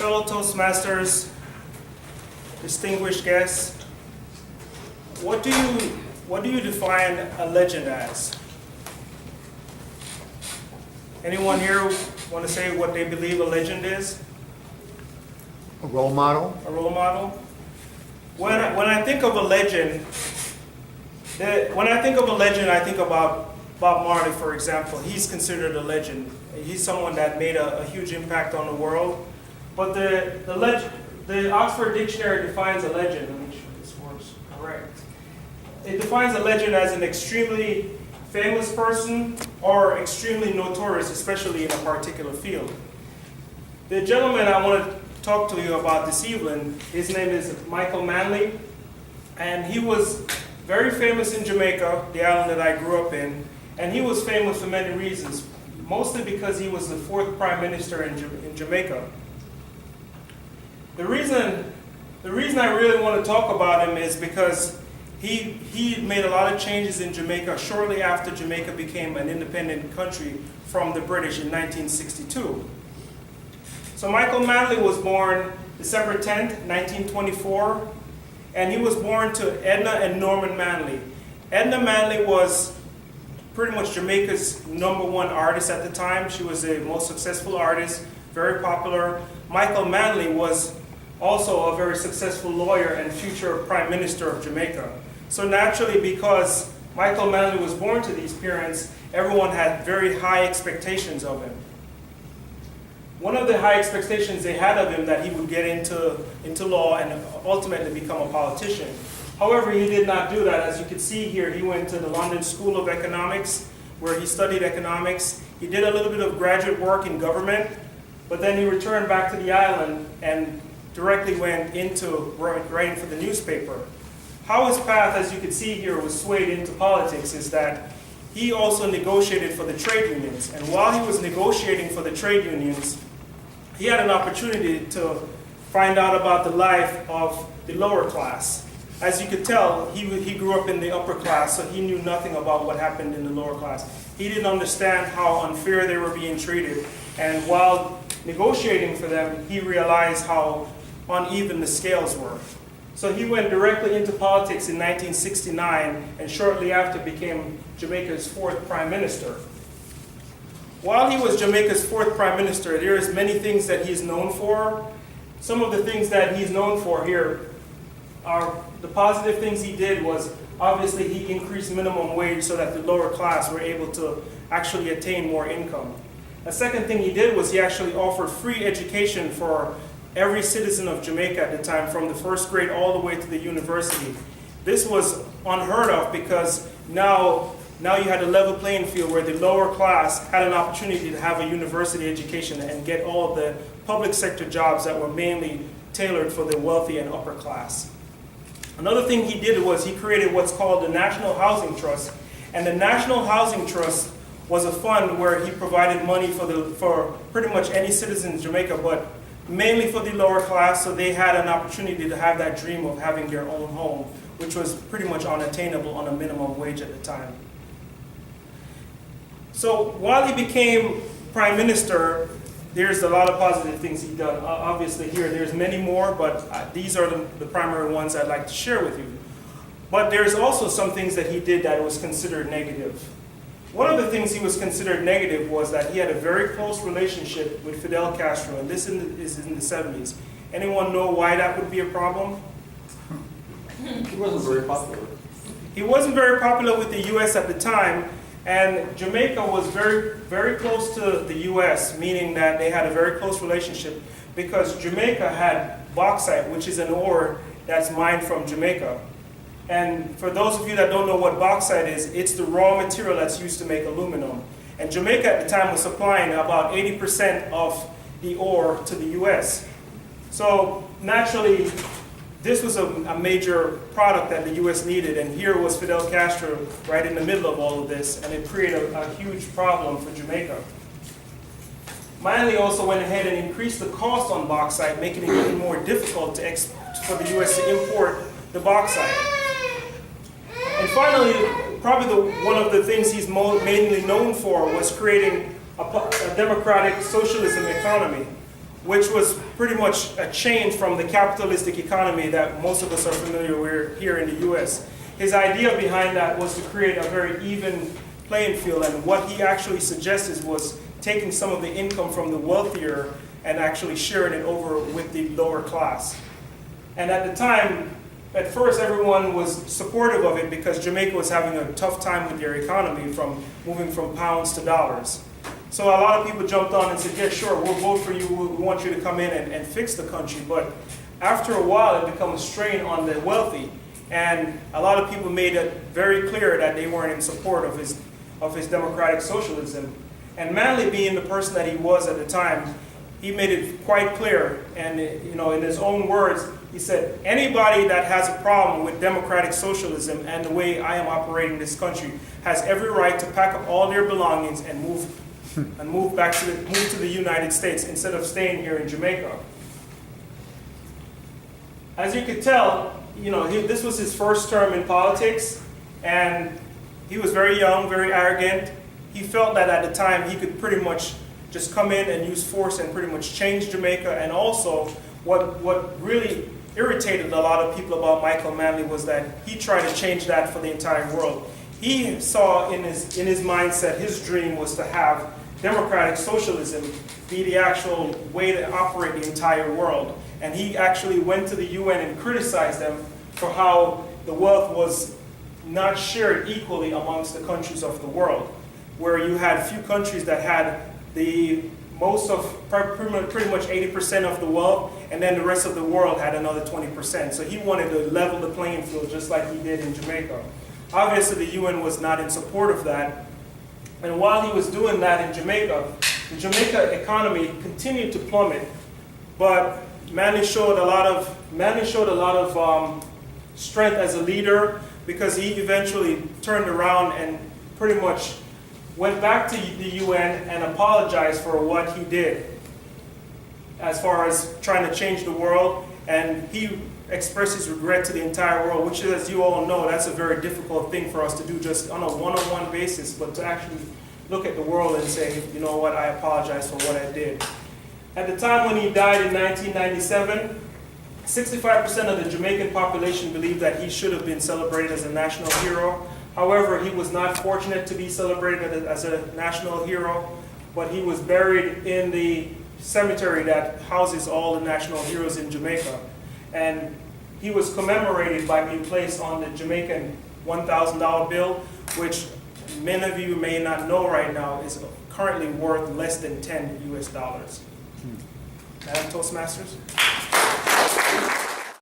fellow Toastmasters, distinguished guests, what do you define a legend as? Anyone here want to say what they believe a legend is? A role model? A role model? When I think of a legend, I think about Bob Marley, for example. He's considered a legend. He's someone that made a huge impact on the world. But the Oxford Dictionary defines a legend. Let me make sure this word's correct. It defines a legend as an extremely famous person or extremely notorious, especially in a particular field. The gentleman I want to talk to you about this evening, his name is Michael Manley, and he was very famous in Jamaica, the island that I grew up in, and he was famous for many reasons, mostly because he was the 4th Prime Minister in Jamaica. The reason I really want to talk about him is because he made a lot of changes in Jamaica shortly after Jamaica became an independent country from the British in 1962. So Michael Manley was born December 10th, 1924, and he was born to Edna and Norman Manley. Edna Manley was pretty much Jamaica's #1 artist at the time. She was the most successful artist, very popular. Michael Manley was also a very successful lawyer and future Prime Minister of Jamaica. So naturally, because Michael Manley was born to these parents, everyone had very high expectations of him. One of the high expectations they had of him that he would get into law and ultimately become a politician. However, he did not do that. As you can see here, he went to the London School of Economics, where he studied economics. He did a little bit of graduate work in government, but then he returned back to the island and directly went into writing for the newspaper. How his path, as you can see here, was swayed into politics is that he also negotiated for the trade unions. And while he was negotiating for the trade unions, he had an opportunity to find out about the life of the lower class. As you could tell, he grew up in the upper class, so he knew nothing about what happened in the lower class. He didn't understand how unfair they were being treated. And while negotiating for them, he realized how uneven the scales were. So he went directly into politics in 1969, and shortly after became Jamaica's 4th Prime Minister. While he was Jamaica's 4th Prime Minister, there is many things that he's known for. Some of the things that he's known for here are the positive things he did was obviously he increased minimum wage so that the lower class were able to actually attain more income. A second thing he did was he actually offered free education for every citizen of Jamaica at the time, from the 1st grade all the way to the university. This was unheard of because now you had a level playing field where the lower class had an opportunity to have a university education and get all of the public sector jobs that were mainly tailored for the wealthy and upper class. Another thing he did was he created what's called the National Housing Trust. And the National Housing Trust was a fund where he provided money for pretty much any citizen in Jamaica, but mainly for the lower class, so they had an opportunity to have that dream of having their own home, which was pretty much unattainable on a minimum wage at the time. So while he became Prime Minister, there's a lot of positive things he done. Obviously here, there's many more, but these are the primary ones I'd like to share with you. But there's also some things that he did that was considered negative. One of the things he was considered negative was that he had a very close relationship with Fidel Castro, and this is in the 70s. Anyone know why that would be a problem? He wasn't very popular. He wasn't very popular with the U.S. at the time, and Jamaica was very, very close to the U.S., meaning that they had a very close relationship because Jamaica had bauxite, which is an ore that's mined from Jamaica. And for those of you that don't know what bauxite is, it's the raw material that's used to make aluminum. And Jamaica at the time was supplying about 80% of the ore to the U.S. So naturally, this was a major product that the U.S. needed, and here was Fidel Castro right in the middle of all of this, and it created a huge problem for Jamaica. Manley also went ahead and increased the cost on bauxite, making it even more difficult for the U.S. to import the bauxite. And finally, probably one of the things he's mainly known for was creating a democratic socialism economy. which was pretty much a change from the capitalistic economy that most of us are familiar with here in the US. His idea behind that was to create a very even playing field, and what he actually suggested was taking some of the income from the wealthier and actually sharing it over with the lower class. And at the time, at first everyone was supportive of it because Jamaica was having a tough time with their economy from moving from pounds to dollars. So a lot of people jumped on and said, yeah, sure, we'll vote for you, we want you to come in and fix the country. But after a while, it became a strain on the wealthy. And a lot of people made it very clear that they weren't in support of his democratic socialism. And Manley, being the person that he was at the time, he made it quite clear. And in his own words, he said, anybody that has a problem with democratic socialism and the way I am operating this country has every right to pack up all their belongings and move to the United States instead of staying here in Jamaica. As you could tell, this was his first term in politics, and he was very young, very arrogant. He felt that at the time he could pretty much just come in and use force and pretty much change Jamaica. And also, what really irritated a lot of people about Michael Manley was that he tried to change that for the entire world. He saw in his mindset, his dream was to have democratic socialism be the actual way to operate the entire world. And he actually went to the UN and criticized them for how the wealth was not shared equally amongst the countries of the world, where you had few countries that had pretty much 80% of the wealth, and then the rest of the world had another 20%. So he wanted to level the playing field just like he did in Jamaica. Obviously, the UN was not in support of that. And while he was doing that in Jamaica, the Jamaica economy continued to plummet. But Manley showed a lot of strength as a leader, because he eventually turned around and pretty much went back to the UN and apologized for what he did as far as trying to change the world. And he expressed his regret to the entire world, which, as you all know, that's a very difficult thing for us to do just on a one-on-one basis, but to actually look at the world and say, you know what, I apologize for what I did. At the time when he died in 1997, 65% of the Jamaican population believed that he should have been celebrated as a national hero. However, he was not fortunate to be celebrated as a national hero, but he was buried in the cemetery that houses all the national heroes in Jamaica. And he was commemorated by being placed on the Jamaican $1,000 bill, which many of you may not know right now is currently worth less than $10 US. Madam Toastmasters?